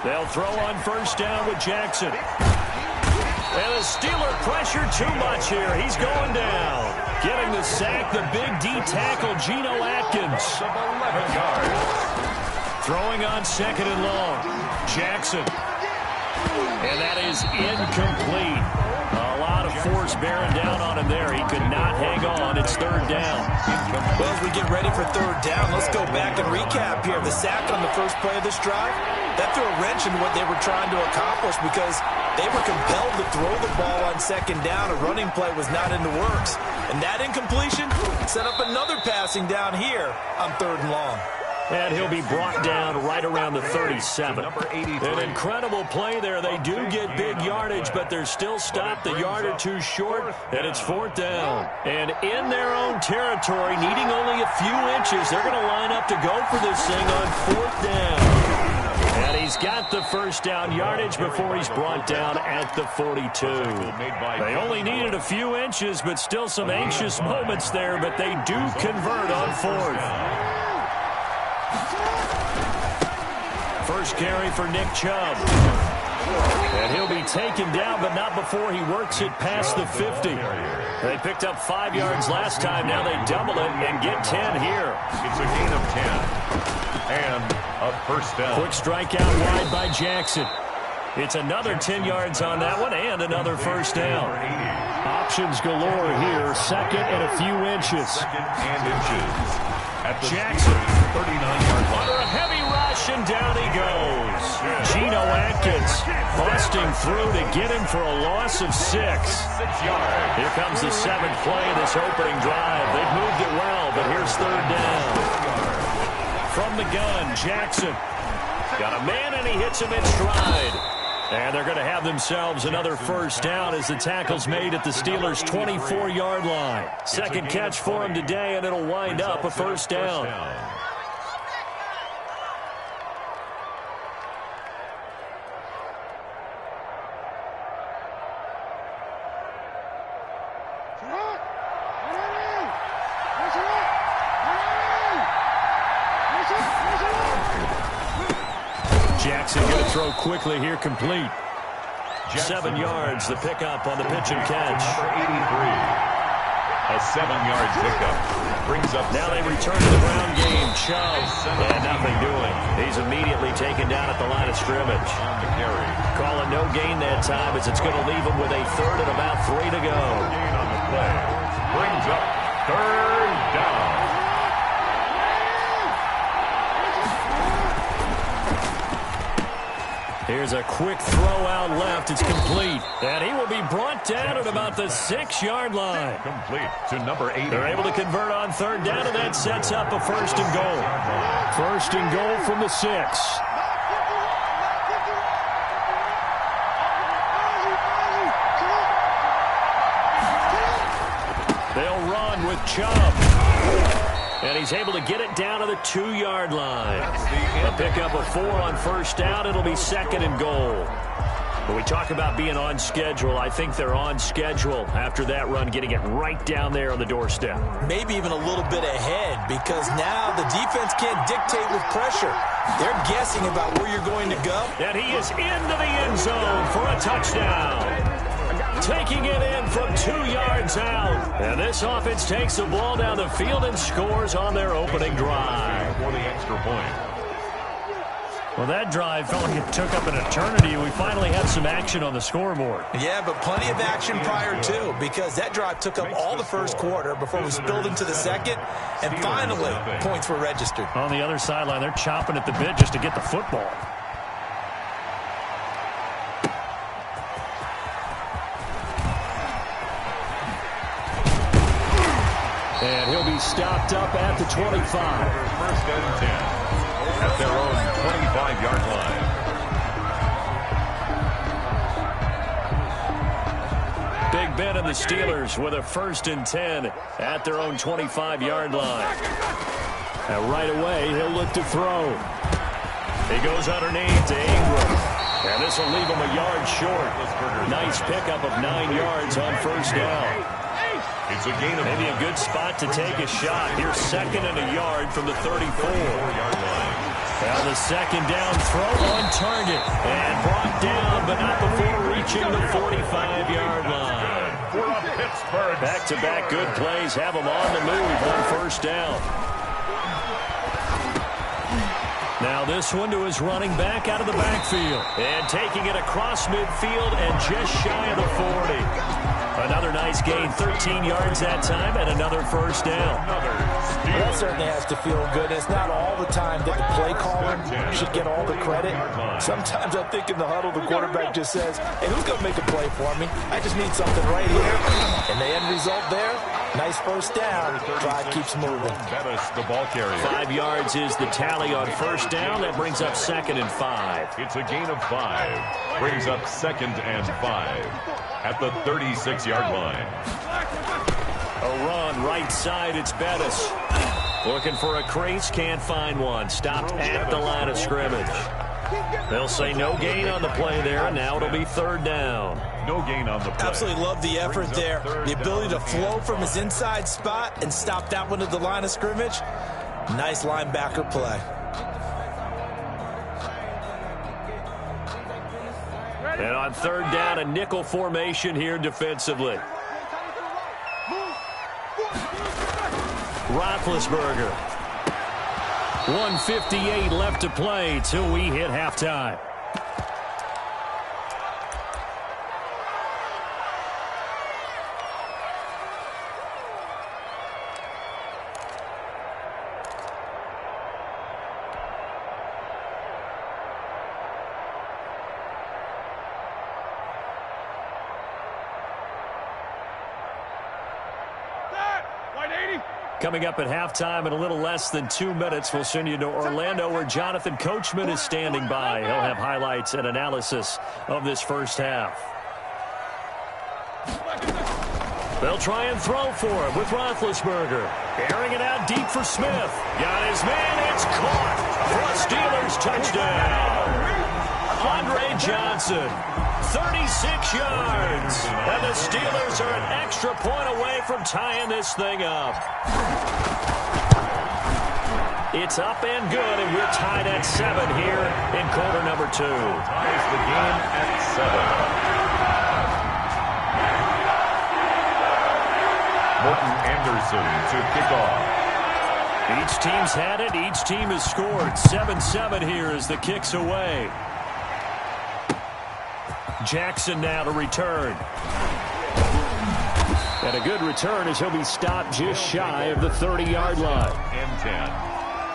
They'll throw on first down with Jackson. And the Steeler pressure too much here. He's going down. Getting the sack, the big D tackle, Geno Atkins. 11 yards. Throwing on second and long. Jackson. And that is incomplete. A lot of force bearing down on him there. He could not hang on. It's third down. Well, as we get ready for third down, let's go back and recap here. The sack on the first play of this drive, that threw a wrench into what they were trying to accomplish because they were compelled to throw the ball on second down. A running play was not in the works. And that incompletion set up another passing down here on third and long. And he'll be brought down right around the 37. An incredible play there. They do get big yardage, but they're still stopped a yard or two short, and it's fourth down. And in their own territory, needing only a few inches, they're going to line up to go for this thing on fourth down. And he's got the first down yardage before he's brought down at the 42. They only needed a few inches, but still some anxious moments there, but they do convert on fourth. First carry for Nick Chubb. And he'll be taken down, but not before he works it past the 50. They picked up 5 yards last time. Now they double it and get 10 here. It's a gain of 10. And a first down. Quick strikeout wide by Jackson. It's another 10 yards on that one and another first down. Options galore here. Second and a few inches. Second and inches. At the Jackson. 39-yard line. Under a heavy rush, and down he goes. Geno Atkins busting through to get him for a loss of 6. 6 yards. Here comes the 7th play of this opening drive. They've moved it well, but here's third down. From the gun, Jackson. Got a man, and he hits him in stride. And they're going to have themselves another first down as the tackle's made at the Steelers' 24-yard line. Second catch for him today, and it'll wind up a first down. Jackson going to throw quickly here, complete. 7 yards, the pickup on the pitch and catch. Number 83. A 7-yard pickup. Brings up. Now they return to the ground game. Chubb. And nothing doing. He's immediately taken down at the line of scrimmage. On the carry. Calling no gain that time as it's going to leave him with a third and about 3 to go. Gain on the play. Brings up third down. Here's a quick throw out left. It's complete. And he will be brought down at about the 6-yard line. Complete to number 80. They're able to convert on third down, and that sets up a first and goal. First and goal from the 6. They'll run with Chubb. And he's able to get it down to the 2-yard line. A pickup of 4 on first down. It'll be second and goal. When we talk about being on schedule, I think they're on schedule after that run, getting it right down there on the doorstep. Maybe even a little bit ahead because now the defense can't dictate with pressure. They're guessing about where you're going to go. And he is into the end zone for a touchdown. Taking it in from 2 yards out. And this offense takes the ball down the field and scores on their opening drive. For the extra point. Well, that drive felt like it took up an eternity. We finally had some action on the scoreboard. Yeah, but plenty of action prior to, because that drive took up all the first quarter before we spilled into the second, and finally points were registered. On the other sideline, they're chomping at the bit just to get the football. And he'll be stopped up at the 25. First and 10 at their own 25-yard line. Big Ben and the Steelers with a first and 10 at their own 25-yard line. And right away, he'll look to throw. He goes underneath to Ingram. And this will leave him a yard short. Nice pickup of 9 yards on first down. It's a gain of maybe a good spot to take a shot. Here's second and a yard from the 34. 34-yard line. Well, the second down throw on target. And brought down, but not before reaching the 45-yard line. Back-to-back good plays have them on the move on first down. Now this one to his running back out of the backfield. And taking it across midfield and just shy of the 40. Another nice gain, 13 yards that time, and another first down. Well, that certainly has to feel good. It's not all the time that the play caller should get all the credit. Sometimes I think in the huddle, the quarterback just says, hey, who's going to make a play for me? I just need something right here. And the end result there, nice first down. Drive keeps moving. The ball carrier. 5 yards is the tally on first down. That brings up 2nd and 5. It's a gain of 5. Brings up 2nd and 5 at the 36-yard line. A run right side, it's Bettis. Looking for a crease, can't find one. Stopped at the line of scrimmage. They'll say no gain on the play there, and now it'll be 3rd down. No gain on the play. Absolutely love the effort there. The ability to flow from his inside spot and stop that one at the line of scrimmage. Nice linebacker play. And on 3rd down, a nickel formation here defensively. Roethlisberger. 1:58 left to play till we hit halftime. Coming up at halftime in a little less than 2 minutes, we'll send you to Orlando where Jonathan Coachman is standing by. He'll have highlights and analysis of this first half. They'll try and throw for him with Roethlisberger. Airing it out deep for Smith. Got his man. It's caught for a Steelers touchdown. Andre Johnson, 36 yards. And the Steelers are an extra point away from tying this thing up. It's up and good, and we're tied at 7 here in quarter number 2. Ties the game at 7. Morton Anderson to kick off. Each team's had it. Each team has scored. 7-7 here as the kick's away. Jackson now to return. And a good return as he'll be stopped just shy of the 30-yard line. And 10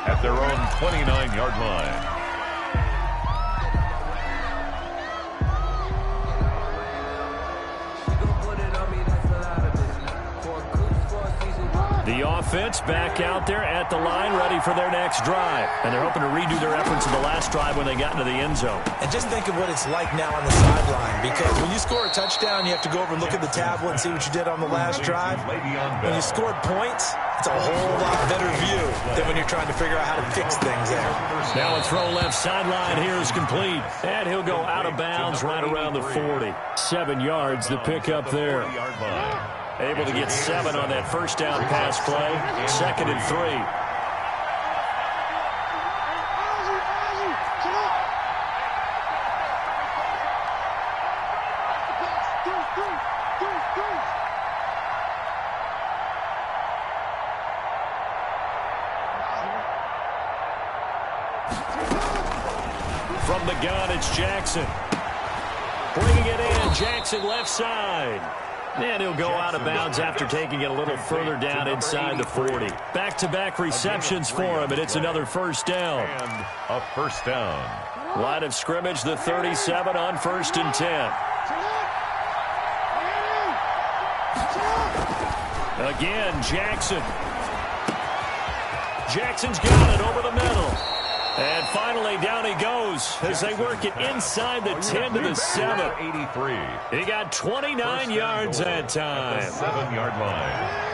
at their own 29-yard line. The offense back out there at the line, ready for their next drive. And they're hoping to redo their efforts in the last drive when they got into the end zone. And just think of what it's like now on the sideline, because when you score a touchdown, you have to go over and look at the tablet and see what you did on the last drive. When you scored points, it's a whole lot better view than when you're trying to figure out how to fix things there. Now a throw left sideline here is complete. And he'll go out of bounds right around the 40. 7 yards, the pickup there. Able to get 7 on that first down pass play. 2nd and 3. From the gun, it's Jackson. Bringing it in, Jackson left side. And he'll go out of bounds after taking it a little further down inside the 40. Back-to-back receptions for him, and it's another first down. And a first down. Line of scrimmage, the 37 on 1st and 10. Again, Jackson. Jackson's got it over the middle. And finally, down he goes as they work it inside the 10 to the 7. 83. He got 29 yards that time. At the 7-yard line.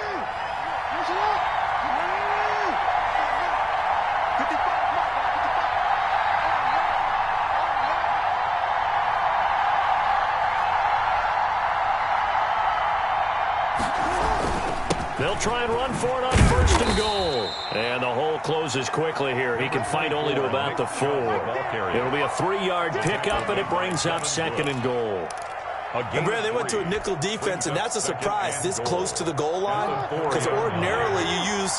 They'll try and run for it on 1st and goal. And the whole closes quickly here. He can fight only to about the 4. It'll be a 3-yard pickup, and it brings up 2nd and goal. And Brad, they went to a nickel defense, and that's a surprise this close to the goal line, because ordinarily you use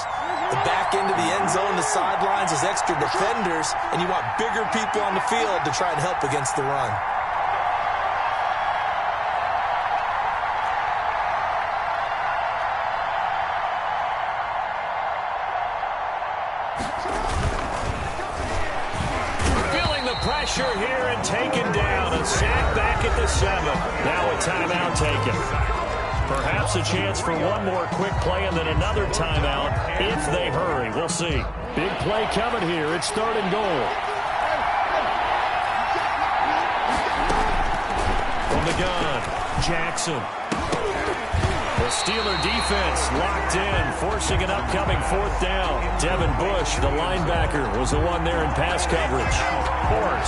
the back end of the end zone, the sidelines as extra defenders, and you want bigger people on the field to try and help against the run. Pressure here and taken down. A sack back at the 7. Now a timeout taken. Perhaps a chance for one more quick play and then another timeout if they hurry. We'll see. Big play coming here. It's 3rd and goal. From the gun, Jackson. The Steeler defense locked in, forcing an upcoming 4th down. Devin Bush, the linebacker, was the one there in pass coverage.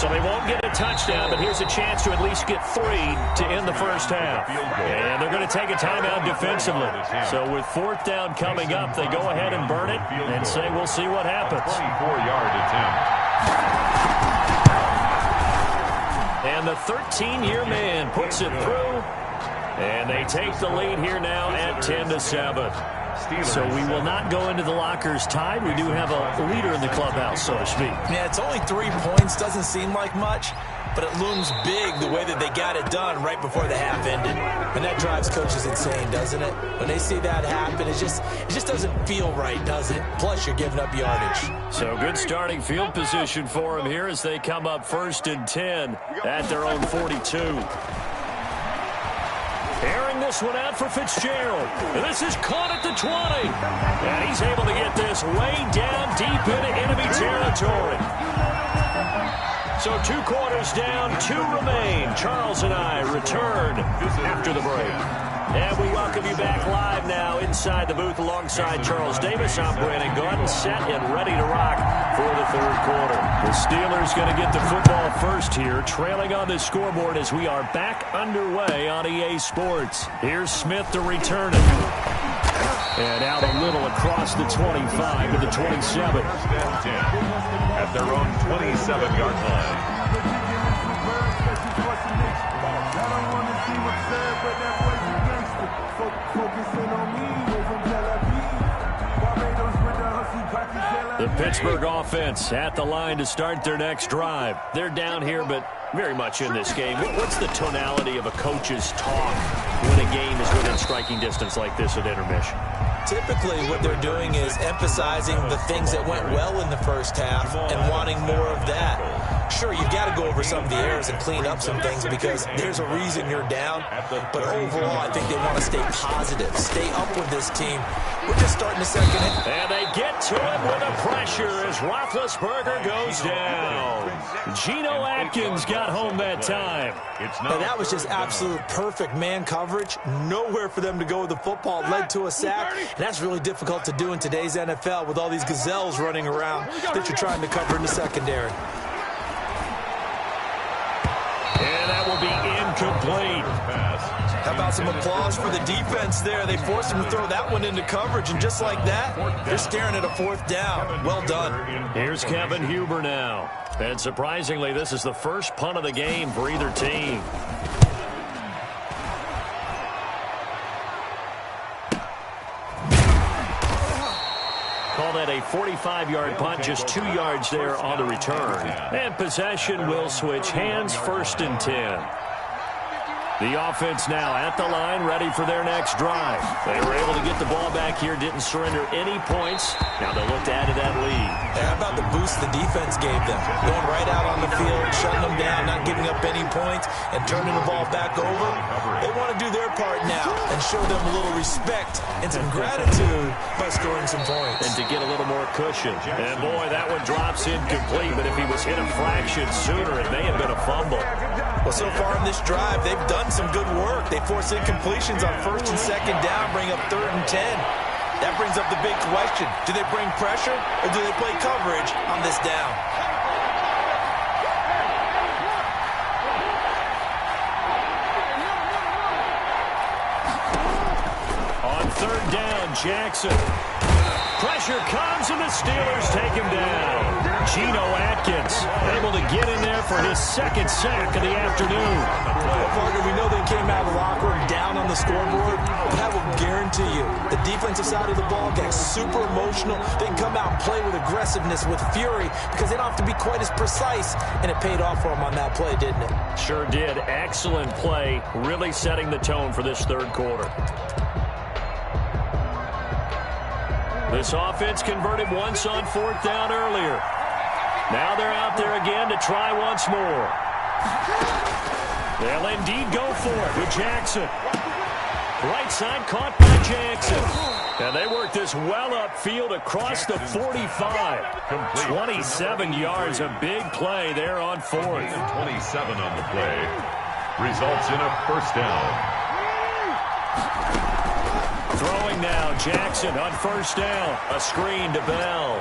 So they won't get a touchdown, but here's a chance to at least get 3 to end the first half. And they're going to take a timeout defensively. So with 4th down coming up, they go ahead and burn it and say we'll see what happens. 24-yard attempt. And the 13-year man puts it through. And they take the lead here now at 10-7. So we will not go into the lockers tied. We do have a leader in the clubhouse, so to speak. Yeah, it's only 3 points. Doesn't seem like much, but it looms big the way that they got it done right before the half ended. And that drives coaches insane, doesn't it? When they see that happen, it just doesn't feel right, does it? Plus, you're giving up yardage. So good starting field position for them here as they come up 1st and 10 at their own 42. Airing this one out for Fitzgerald. And this is caught at the 20. And he's able to get this way down deep into enemy territory. So 2 quarters down, 2 remain. Charles and I return after the break. And we welcome you back live now inside the booth alongside Charles Davis. I'm Brandon Gordon, set and ready to rock for the 3rd quarter. The Steelers going to get the football first here, trailing on the scoreboard as we are back underway on EA Sports. Here's Smith to return it. And out a little across the 25 to the 27. At their own 27-yard line. The Pittsburgh offense at the line to start their next drive. They're down here, but very much in this game. What's the tonality of a coach's talk when a game is within striking distance like this at intermission? Typically, what they're doing is emphasizing the things that went well in the first half and wanting more of that. Sure, you've got to go over some of the errors and clean up some things because there's a reason you're down. But overall, I think they want to stay positive, stay up with this team. We're just starting the 2nd half. And they get to him with the pressure as Roethlisberger goes down. Geno Atkins got home that time. Now, that was just absolute perfect man coverage. Nowhere for them to go with the football. Led to a sack. And that's really difficult to do in today's NFL with all these gazelles running around that you're trying to cover in the secondary. And that will be incomplete. How about some applause for the defense there? They forced him to throw that one into coverage, and just like that, they're staring at a 4th down. Well done. Here's Kevin Huber now. And surprisingly, this is the first punt of the game for either team. Call that a 45-yard punt, just 2 yards there on the return. And possession will switch hands, 1st and 10. The offense now at the line, ready for their next drive. They were able to get the ball back here, didn't surrender any points. Now they'll look to add to that lead. How about the boost the defense gave them? Going right out on the field, shutting them down, not giving up any points, and turning the ball back over. They want to do their part now and show them a little respect and some gratitude by scoring some points. And to get a little more cushion. And boy, that one drops incomplete, but if he was hit a fraction sooner, it may have been a fumble. Well, so far in this drive, they've done some good work. They force incompletions on 1st and 2nd down, bring up 3rd and 10. That brings up the big question. Do they bring pressure or do they play coverage on this down? On 3rd down, Jackson. Pressure comes, and the Steelers take him down. Geno Atkins able to get in there for his second sack of the afternoon. Well, partner, we know they came out of the locker room down on the scoreboard, but I will guarantee you the defensive side of the ball gets super emotional. They can come out and play with aggressiveness, with fury, because they don't have to be quite as precise, and it paid off for them on that play, didn't it? Sure did. Excellent play, really setting the tone for this third quarter. This offense converted once on fourth down earlier. Now they're out there again to try once more. They'll indeed go for it with Jackson. Right side caught by Jackson. And they work this well upfield across the 45. 27 yards, a big play there on fourth. 27 on the play. Results in a first down. Throwing now, Jackson on first down. A screen to Bell.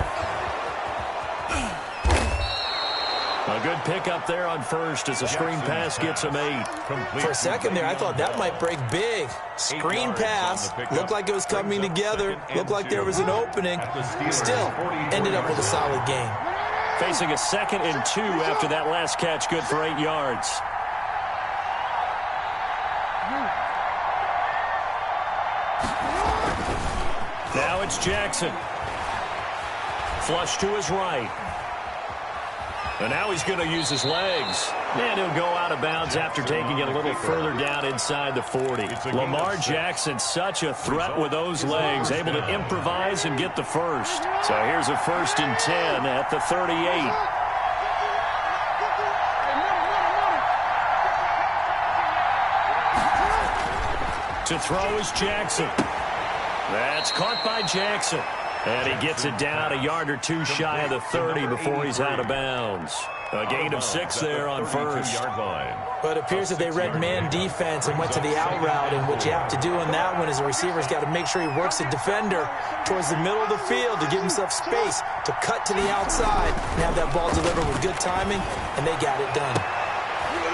A good pickup there on first as a screen pass gets him 8. For a second there, I thought that might break big. Screen pass. Looked like it was coming together. Looked like there was an opening. Still, ended up with a solid gain. Facing a 2nd and 2 after that last catch, good for 8 yards. Now it's Jackson. Flush to his right. And now he's going to use his legs. And he'll go out of bounds after taking it a little further down inside the 40. Lamar Jackson, such a threat with those legs, able to improvise and get the first. So here's a 1st and 10 at the 38. To throw is Jackson. That's caught by Jackson. And he gets it down a yard or two shy of the 30 before he's out of bounds. A gain of 6 there on first. But it appears that they read man defense and went to the out route. And what you have to do on that one is the receiver's got to make sure he works the defender towards the middle of the field to give himself space to cut to the outside and have that ball delivered with good timing, and they got it done.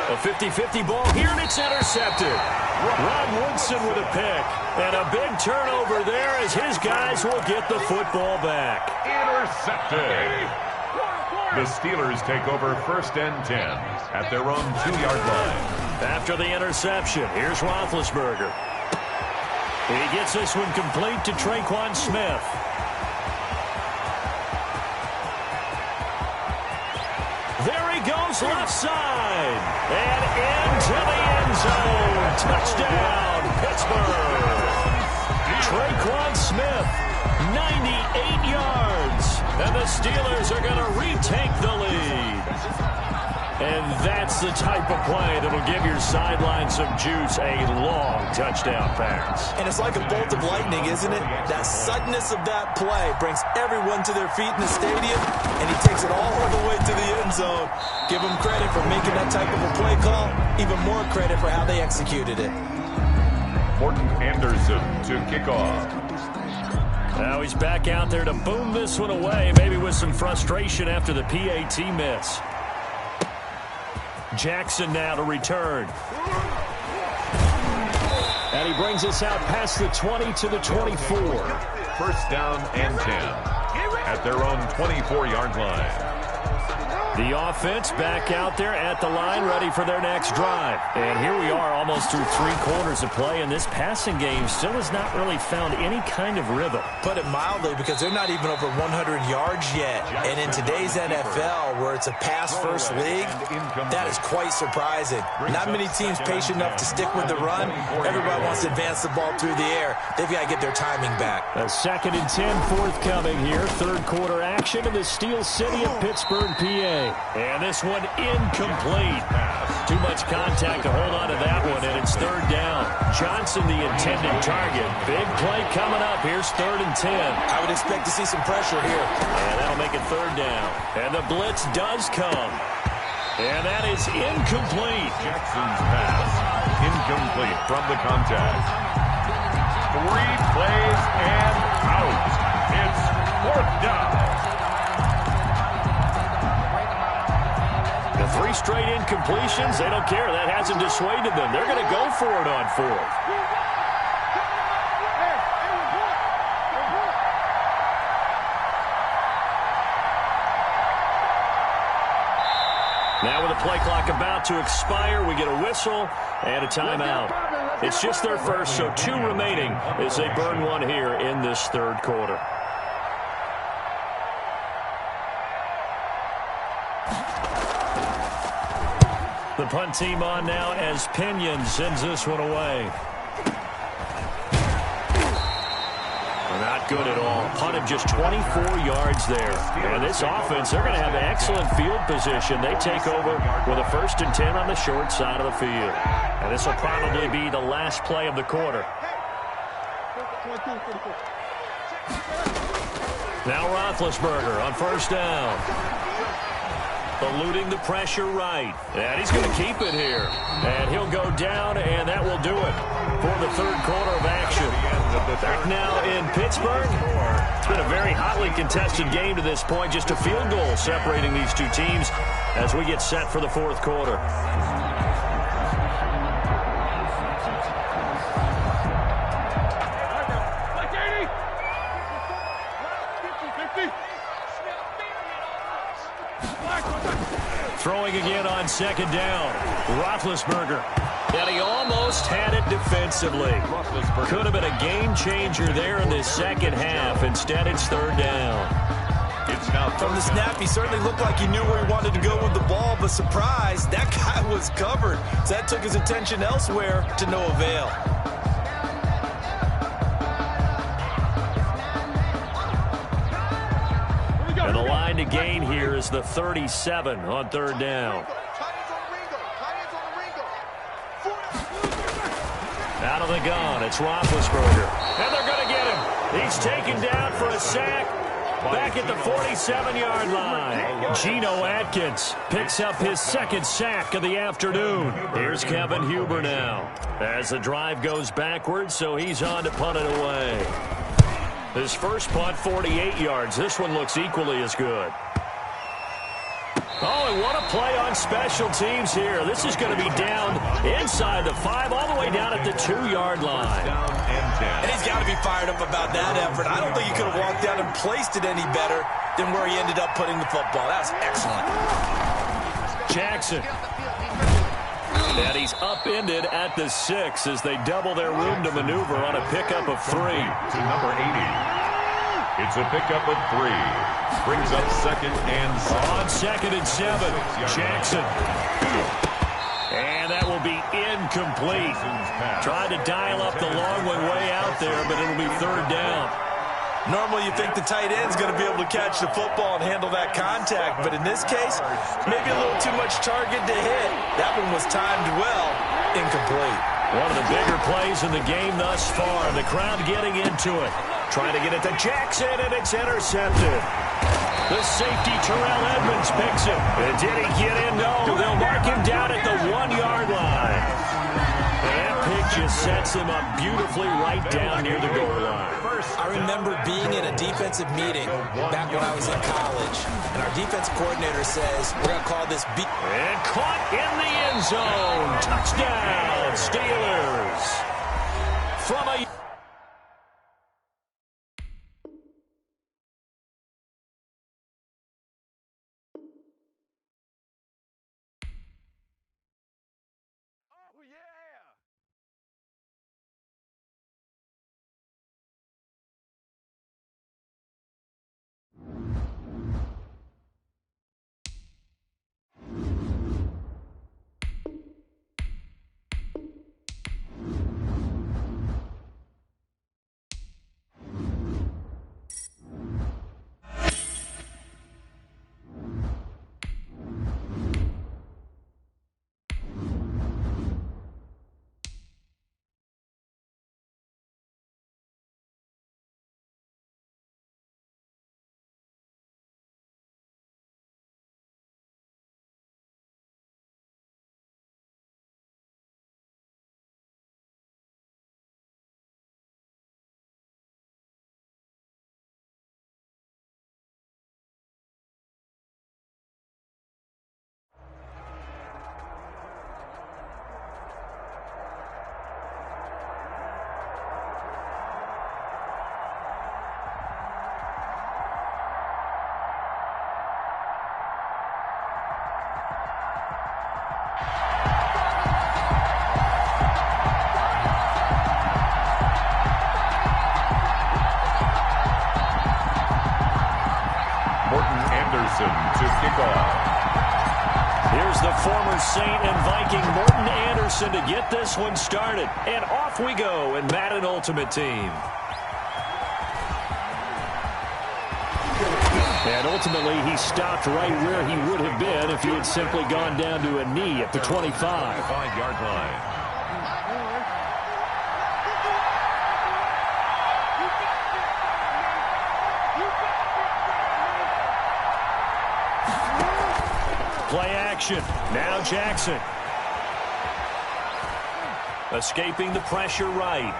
A 50-50 ball here, and it's intercepted. Rod Woodson with a pick. And a big turnover there as his guys will get the football back. Intercepted. The Steelers take over 1st and 10 at their own 2-yard line. After the interception, here's Roethlisberger. He gets this one complete to Traquan Smith. There he goes left side. And into the end zone. Touchdown, Pittsburgh. Traquan Smith, 98 yards. And the Steelers are going to retake the lead. And that's the type of play that will give your sideline some juice, a long touchdown pass. And it's like a bolt of lightning, isn't it? That suddenness of that play brings everyone to their feet in the stadium, and he takes it all the way to the end zone. Give him credit for making that type of a play call, even more credit for how they executed it. Morton Anderson to kick off. Now he's back out there to boom this one away, maybe with some frustration after the PAT miss. Jackson now to return. And he brings us out past the 20 to the 24. 1st down and 10 at their own 24-yard line. The offense back out there at the line, ready for their next drive. And here we are almost through 3 quarters of play, and this passing game still has not really found any kind of rhythm. Put it mildly, because they're not even over 100 yards yet. And in today's NFL, where it's a pass-first league, that is quite surprising. Not many teams patient enough to stick with the run. Everybody wants to advance the ball through the air. They've got to get their timing back. A 2nd and 10 forthcoming here. 3rd quarter action in the Steel City of Pittsburgh, PA. And this one incomplete. Too much contact to hold on to that one, and it's 3rd down. Johnson, the intended target. Big play coming up. Here's 3rd and 10. I would expect to see some pressure here. And that'll make it 3rd down. And the blitz does come. And that is incomplete. Jackson's pass incomplete from the contact. 3 plays and out. It's 4th down. 3 straight incompletions, they don't care. That hasn't dissuaded them. They're going to go for it on 4th. Now with the play clock about to expire, we get a whistle and a timeout. It's just their first, so 2 remaining as they burn one here in this third quarter. The punt team on now as Pinion sends this one away. Not good at all. Punt of just 24 yards there. And this offense, they're going to have an excellent field position. They take over with a 1st and 10 on the short side of the field. And this will probably be the last play of the quarter. Now Roethlisberger on 1st down. Eluding the pressure right. And he's going to keep it here. And he'll go down, and that will do it for the third quarter of action. Back now in Pittsburgh. It's been a very hotly contested game to this point. Just a field goal separating these two teams as we get set for the fourth quarter. Throwing again on 2nd down. Roethlisberger. And he almost had it defensively. Could have been a game changer there in this second half. Instead, it's 3rd down. From the snap, he certainly looked like he knew where he wanted to go with the ball, but surprise, that guy was covered. So that took his attention elsewhere to no avail. And the line to gain here is the 37 on 3rd down. Out of the gun, it's Roethlisberger. And they're going to get him. He's taken down for a sack back at the 47-yard line. Geno Atkins picks up his 2nd sack of the afternoon. Here's Kevin Huber now as the drive goes backwards, so he's on to punt it away. His first punt, 48 yards. This one looks equally as good. Oh, and what a play on special teams here. This is going to be down inside the 5, all the way down at the 2-yard line. And he's got to be fired up about that effort. I don't think he could have walked down and placed it any better than where he ended up putting the football. That's excellent. Jackson. And he's upended at the 6 as they double their room to maneuver on a pickup of 3. To number 80. It's a pickup of 3. Brings up 2nd and 7. On 2nd and 7, Jackson. And that will be incomplete. Tried to dial up the long one way out there, but it'll be 3rd down. Normally you think the tight end's going to be able to catch the football and handle that contact, but in this case, maybe a little too much target to hit. That one was timed well, incomplete. One of the bigger plays in the game thus far. The crowd getting into it. Trying to get it to Jackson, and it's intercepted. The safety, Terrell Edmonds, picks him. And did he get in? No. They'll mark him down at the 1-yard line. And that pick just sets him up beautifully right down near the goal line. I remember being in a defensive meeting back when I was in college, and our defensive coordinator says, we're going to call this beat. And caught in the end zone. Touchdown, Steelers. From a... Anderson to kick off. Here's the former Saint and Viking Morton Anderson to get this one started. And off we go in Madden Ultimate Team. And ultimately, he stopped right where he would have been if he had simply gone down to a knee at the 25. 5-yard line. Play action. Now Jackson. Escaping the pressure right.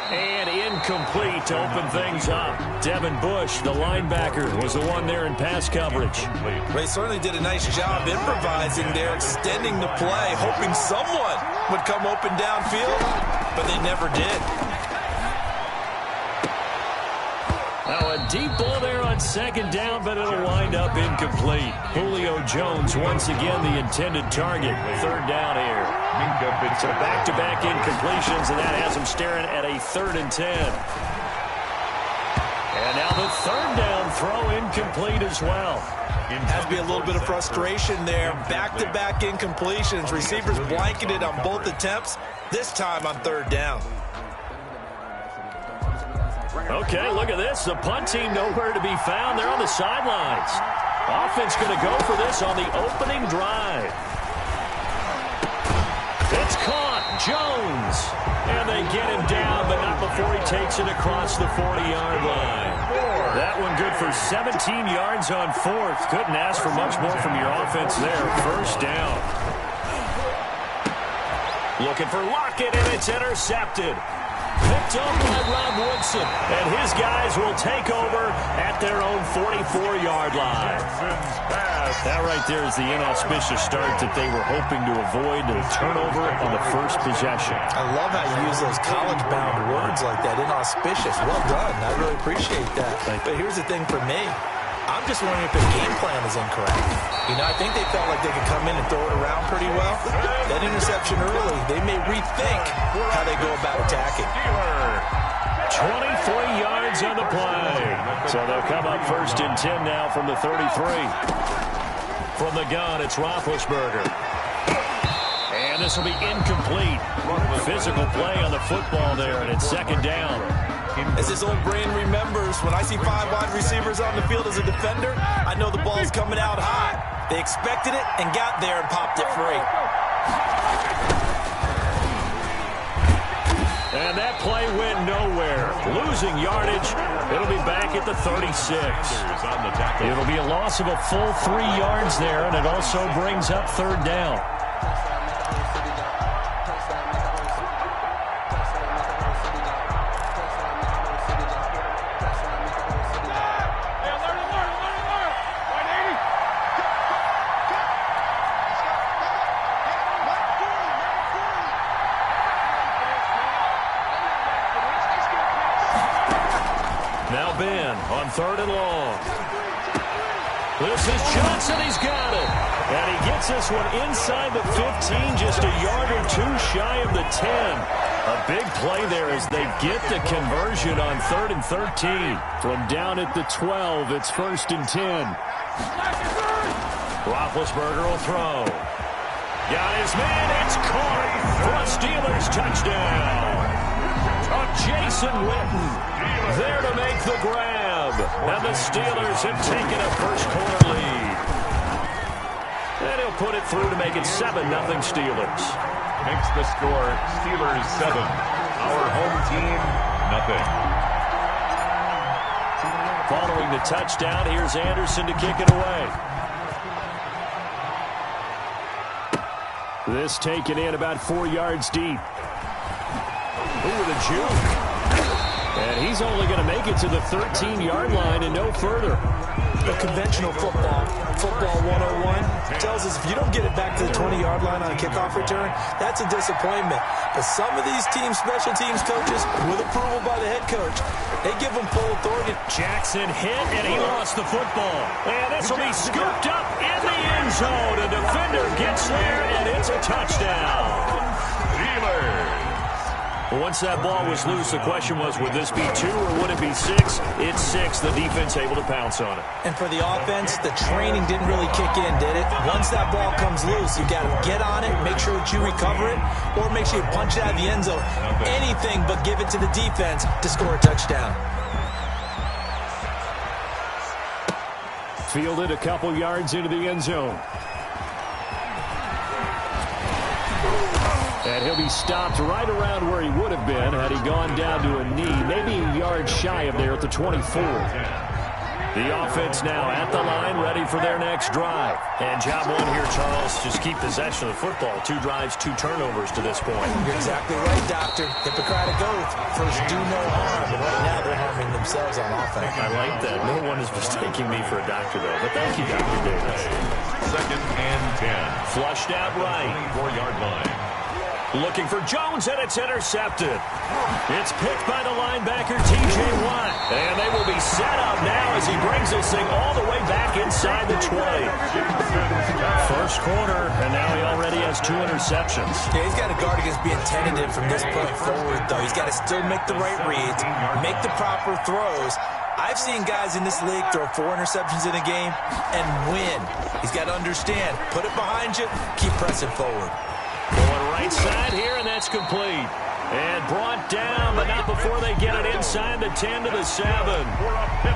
And incomplete to open things up. Devin Bush, the linebacker, was the one there in pass coverage. They certainly did a nice job improvising there, extending the play, hoping someone would come open downfield, but they never did. Now a deep ball there on second down, but it'll wind up incomplete. Julio Jones once again the intended target. Third down here. So back-to-back incompletions, and that has him staring at a 3rd and 10. And now the third down throw incomplete as well. Has to be a little bit of frustration there. Back-to-back incompletions. Receivers blanketed on both attempts, this time on 3rd down. Okay, look at this. The punt team nowhere to be found. They're on the sidelines. Offense going to go for this on the opening drive. It's caught. Jones. And they get him down, but not before he takes it across the 40-yard line. That one good for 17 yards on 4th. Couldn't ask for much more from your offense there. First down. Looking for Lockett, and it's intercepted. Picked up by Rob Woodson, and his guys will take over at their own 44-yard line. That right there is the inauspicious start that they were hoping to avoid, the turnover on the first possession. I love how you use those college-bound words like that, inauspicious. Well done. I really appreciate that. But here's the thing for me. I'm just wondering if their game plan is incorrect. You know, I think they felt like they could come in and throw it around pretty well. That interception early, they may rethink how they go about attacking. 23 yards on the play. So they'll come up 1st and 10 now from the 33. From the gun, it's Roethlisberger. And this will be incomplete. Physical play on the football there, and it's 2nd down. As his old brain remembers, when I see 5 wide receivers on the field as a defender, I know the ball's coming out high. They expected it and got there and popped it free. And that play went nowhere. Losing yardage. It'll be back at the 36. It'll be a loss of a full 3 yards there, and it also brings up 3rd down. On 3rd and long. This is Johnson. He's got it. And he gets this one inside the 15, just a yard or 2 shy of the 10. A big play there as they get the conversion on 3rd and 13. From down at the 12, it's 1st and 10. Roethlisberger will throw. Got his man. It's caught for a Steelers touchdown. Jason Witten there to make the grab. And the Steelers have taken a first-quarter lead. And he'll put it through to make it 7-0 Steelers. Makes the score Steelers 7. Our home team, nothing. Following the touchdown, here's Anderson to kick it away. This taken in about 4 yards deep. Ooh, the juke. And he's only going to make it to the 13-yard line and no further. The conventional football 101, tells us if you don't get it back to the 20-yard line on a kickoff return, that's a disappointment. But some of these special teams coaches, with approval by the head coach, they give them full authority. Jackson hit, and he lost the football. And this will be scooped up in the end zone. A defender gets there, and it's a touchdown. Steelers. Once that ball was loose, the question was, would this be 2 or would it be 6? It's 6. The defense able to pounce on it. And for the offense, the training didn't really kick in, did it? Once that ball comes loose, you got to get on it, make sure that you recover it, or make sure you punch it out of the end zone. Anything but give it to the defense to score a touchdown. Fielded a couple yards into the end zone. And he'll be stopped right around where he would have been had he gone down to a knee, maybe a yard shy of there at the 24. The offense now at the line, ready for their next drive. And job one here, Charles, just keep possession of the football. 2 drives, 2 turnovers to this point. You're exactly right, Doctor. Hippocratic oath. First, do no harm. But right now, they're harming themselves on offense. I like that. No one is mistaking me for a doctor, though. But thank you, Dr. Davis. 2nd and 10. Flushed out right. 24-yard line. Looking for Jones, and it's intercepted. It's picked by the linebacker, T.J. Watt. And they will be set up now as he brings this thing all the way back inside the 20. First quarter, and now he already has 2 interceptions. Yeah, he's got to guard against being tentative from this point forward, though. He's got to still make the right reads, make the proper throws. I've seen guys in this league throw 4 interceptions in a game and win. He's got to understand, put it behind you, keep pressing forward. Going right side here, and that's complete. And brought down, but not before they get it inside the 10 to the 7.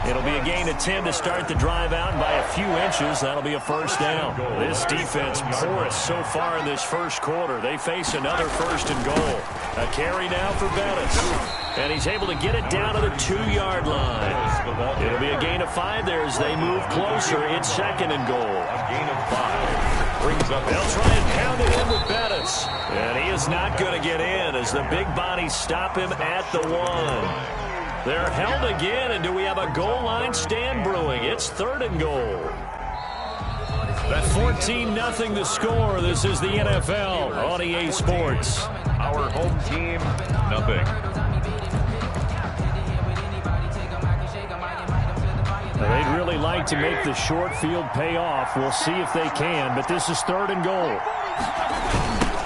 It'll be a gain of 10 to start the drive out, and by a few inches, that'll be a first down. This defense porous so far in this first quarter. They face another 1st and goal. A carry now for Bettis. And he's able to get it down to the 2-yard line. It'll be a gain of 5 there as they move closer. It's 2nd and goal. A gain of 5. They'll try and pound it in with Bettis. And he is not going to get in as the big bodies stop him at the 1. They're held again, and do we have a goal line stand brewing? It's 3rd and goal. At 14-0 the score. This is the NFL on EA Sports. Our home team, nothing. They'd really like to make the short field pay off. We'll see if they can, but this is 3rd and goal.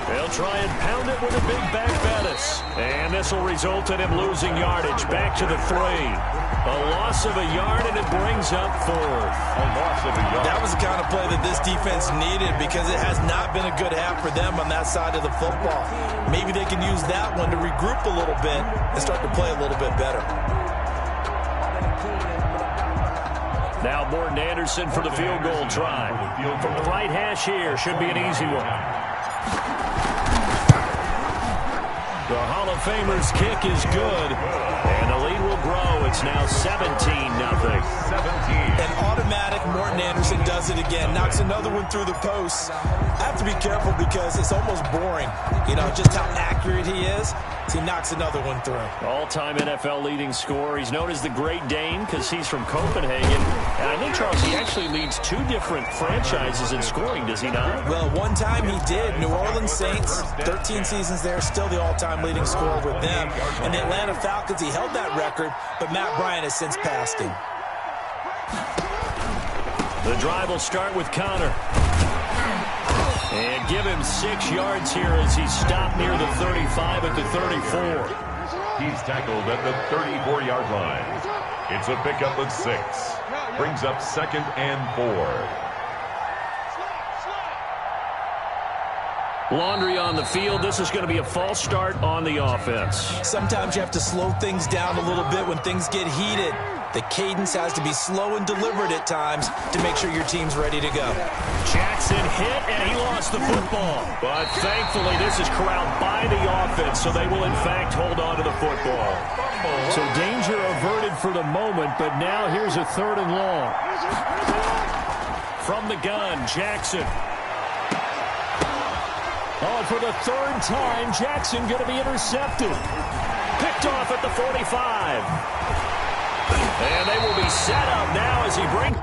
They'll try and pound it with a big back Bettis. And this will result in him losing yardage. Back to the 3. A loss of a yard, and it brings up 4th. A loss of a yard. That was the kind of play that this defense needed because it has not been a good half for them on that side of the football. Maybe they can use that one to regroup a little bit and start to play a little bit better. Now Morton Anderson for the field goal try. From the right hash here, should be an easy one. The Hall of Famer's kick is good, and the lead will grow. It's now 17-0. 17. An automatic Morton Anderson does it again, knocks another one through the posts. I have to be careful because it's almost boring, you know, just how accurate he is. He knocks another one through. All-time NFL leading scorer. He's known as the Great Dane because he's from Copenhagen. And I think, Charles, he actually leads 2 different franchises in scoring, does he not? Well, one time he did. New Orleans Saints, 13 seasons there, still the all-time leading scorer with them. And the Atlanta Falcons, he held that record, but Matt Bryant has since passed him. The drive will start with Connor. And give him 6 yards here as he's stopped near the 35 at the 34. He's tackled at the 34-yard line. It's a pickup of 6. Brings up 2nd and 4. Laundry on the field. This is going to be a false start on the offense. Sometimes you have to slow things down a little bit when things get heated. The cadence has to be slow and deliberate at times to make sure your team's ready to go. Jackson hit, and he lost the football. But thankfully, this is corralled by the offense, so they will, in fact, hold on to the football. So danger averted for the moment, but now here's a 3rd and long. From the gun, Jackson. Oh, and for the 3rd time, Jackson going to be intercepted. Picked off at the 45. And they will be set up now as he brings...